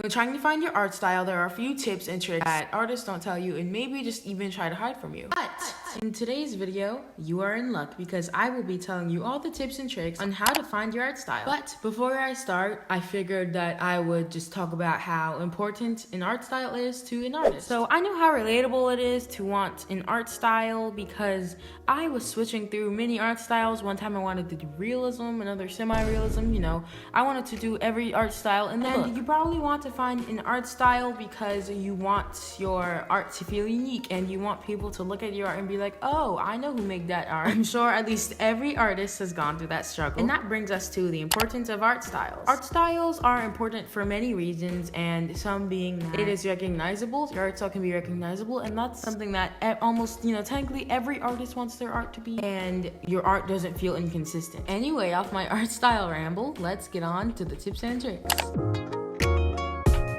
When trying to find your art style, there are a few tips and tricks that artists don't tell you and maybe just even try to hide from you. But in today's video, you are in luck because I will be telling you all the tips and tricks on how to find your art style. But before I start, I figured that I would just talk about how important an art style is to an artist. So I know how relatable it is to want an art style because I was switching through many art styles. One time I wanted to do realism, another semi-realism, I wanted to do every art style in the book. You probably want to find an art style because you want your art to feel unique and you want people to look at your art and be like, oh, I know who made that art. I'm sure at least every artist has gone through that struggle. And that brings us to the importance of art styles. Art styles are important for many reasons, and some being that it is recognizable. Your art style can be recognizable, and that's something that almost, technically every artist wants their art to be, and your art doesn't feel inconsistent. Anyway, off my art style ramble, let's get on to the tips and tricks.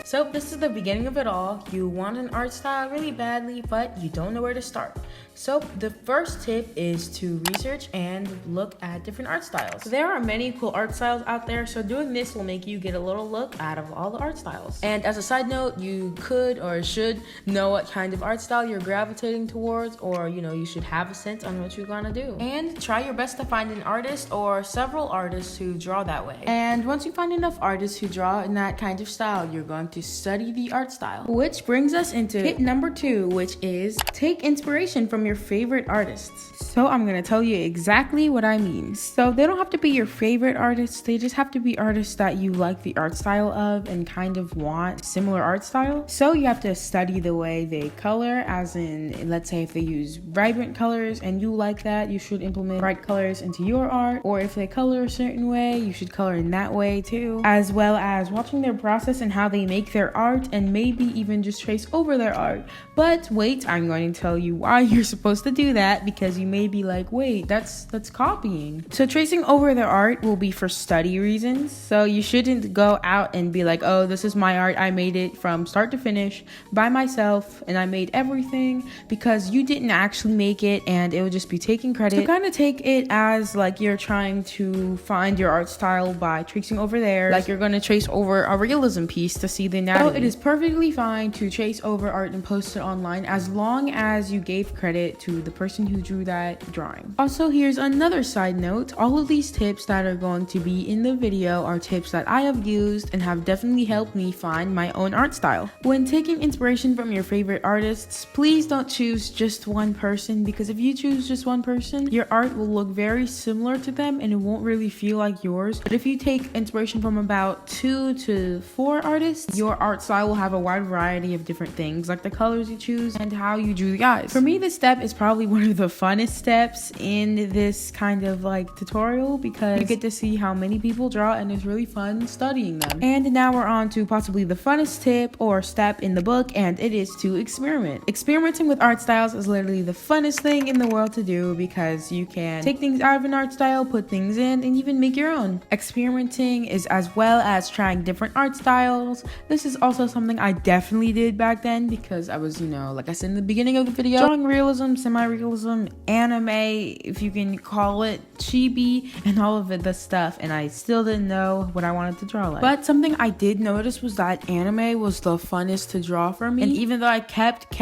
So this is the beginning of it all. You want an art style really badly, but you don't know where to start. So the first tip is to research and look at different art styles. There are many cool art styles out there, so doing this will make you get a little look out of all the art styles. And as a side note, you could or should know what kind of art style you're gravitating towards, or you should have a sense on what you're gonna do. And try your best to find an artist or several artists who draw that way. And once you find enough artists who draw in that kind of style, you're going to study the art style. Which brings us into tip number 2, which is take inspiration from your favorite artists. So I'm gonna tell you exactly what I mean. So they don't have to be your favorite artists, they just have to be artists that you like the art style of and kind of want similar art style. So you have to study the way they color, as in, let's say if they use vibrant colors and you like that, you should implement bright colors into your art. Or if they color a certain way, you should color in that way too. As well as watching their process and how they make their art, and maybe even just trace over their art. But wait, I'm going to tell you why you're supposed to do that, because you may be like, wait, that's copying. So tracing over their art will be for study reasons. So you shouldn't go out and be like, oh, this is my art, I made it from start to finish by myself and I made everything, because you didn't actually make it and it would just be taking credit. So kind of take it as like you're trying to find your art style by tracing over theirs, like you're going to trace over a realism piece to see the anatomy. So it is perfectly fine to trace over art and post it online as long as you gave credit to the person who drew that drawing. Also, here's another side note. All of these tips that are going to be in the video are tips that I have used and have definitely helped me find my own art style. When taking inspiration from your favorite artists, please don't choose just one person, because if you choose just one person, your art will look very similar to them and it won't really feel like yours. But if you take inspiration from about 2 to 4 artists, your art style will have a wide variety of different things, like the colors you choose and how you drew the eyes. For me, this step is probably one of the funnest steps in this kind of like tutorial, because you get to see how many people draw and it's really fun studying them. And now we're on to possibly the funnest tip or step in the book, and it is to experiment. Experimenting with art styles is literally the funnest thing in the world to do, because you can take things out of an art style, put things in, and even make your own. Experimenting is as well as trying different art styles. This is also something I definitely did back then, because I was, like I said in the beginning of the video, drawing realism, semi-realism, anime, if you can call it, chibi, and all of the stuff, and I still didn't know what I wanted to draw like. But something I did notice was that anime was the funnest to draw for me, and even though I kept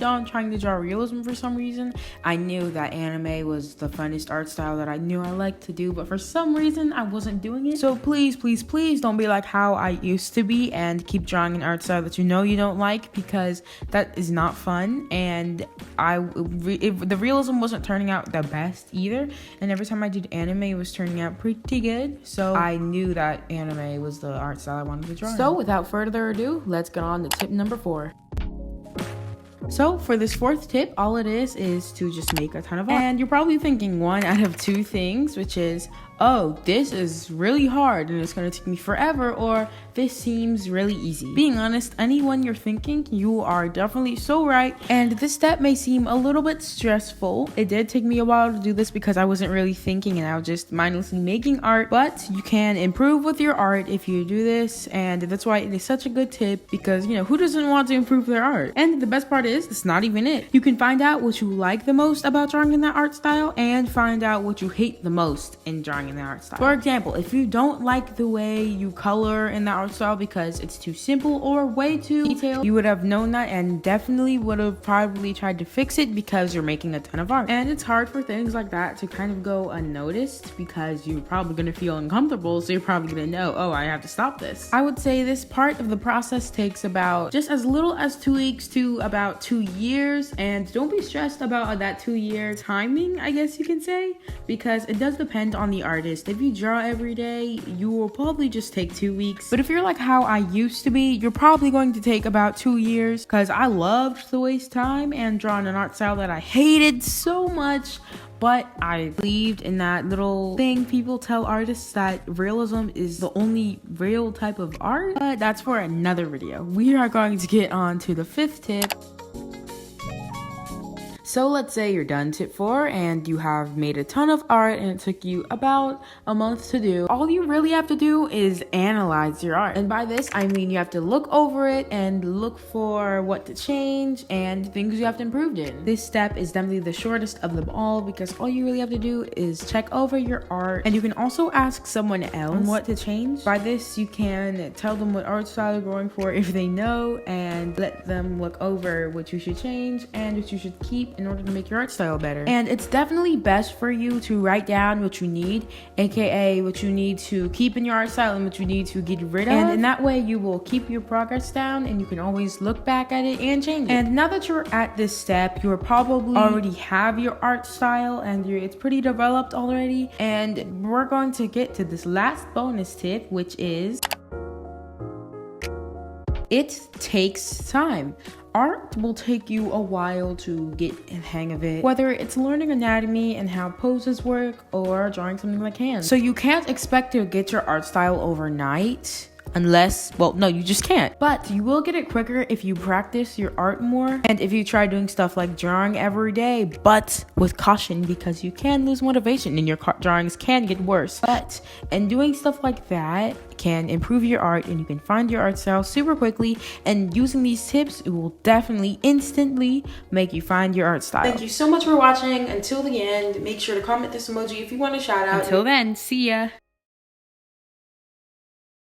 on trying to draw realism for some reason, I knew that anime was the funnest art style that I knew I liked to do, but for some reason I wasn't doing it. So please don't be like how I used to be and keep drawing an art style that you don't like, because that is not fun. And the realism wasn't turning out the best either, and every time I did anime it was turning out pretty good, so I knew that anime was the art style I wanted to draw. So without further ado, let's get on to tip number 4. So for this 4th tip, all it is to just make a ton of art. And you're probably thinking one out of 2 things, which is, oh, this is really hard and it's gonna take me forever, or this seems really easy. Being honest, anyone you're thinking, you are definitely so right. And this step may seem a little bit stressful. It did take me a while to do this because I wasn't really thinking and I was just mindlessly making art, but you can improve with your art if you do this. And that's why it is such a good tip, because who doesn't want to improve their art? And the best part is, it's not even it. You can find out what you like the most about drawing in that art style and find out what you hate the most in drawing in the art style. For example, if you don't like the way you color in the art style because it's too simple or way too detailed, you would have known that and definitely would have probably tried to fix it because you're making a ton of art. And it's hard for things like that to kind of go unnoticed because you're probably going to feel uncomfortable, so you're probably going to know, oh, I have to stop this. I would say this part of the process takes about just as little as 2 weeks to about 2 years, and don't be stressed about that 2-year timing, I guess you can say, because it does depend on the artist. If you draw every day, you will probably just take 2 weeks, but if you're like how I used to be, you're probably going to take about 2 years, because I loved to waste time and draw in an art style that I hated so much. But I believed in that little thing people tell artists, that realism is the only real type of art. But that's for another video. We are going to get on to the 5th tip. So let's say you're done tip 4 and you have made a ton of art and it took you about a month to do. All you really have to do is analyze your art. And by this, I mean you have to look over it and look for what to change and things you have to improve in. This step is definitely the shortest of them all because all you really have to do is check over your art, and you can also ask someone else on what to change. By this, you can tell them what art style you're going for if they know, and let them look over what you should change and what you should keep in order to make your art style better. And it's definitely best for you to write down what you need, aka what you need to keep in your art style and what you need to get rid of. And in that way, you will keep your progress down and you can always look back at it and change it. And now that you're at this step, you probably already have your art style and it's pretty developed already. And we're going to get to this last bonus tip, which is it takes time. Art will take you a while to get the hang of it, whether it's learning anatomy and how poses work or drawing something like hands. So you can't expect to get your art style overnight. Unless, well, no, you just can't. But you will get it quicker if you practice your art more and if you try doing stuff like drawing every day, but with caution because you can lose motivation and your drawings can get worse. But and doing stuff like that can improve your art and you can find your art style super quickly, and using these tips, it will definitely instantly make you find your art style. Thank you so much for watching until the end. Make sure to comment this emoji if you want a shout out. Until then, see ya.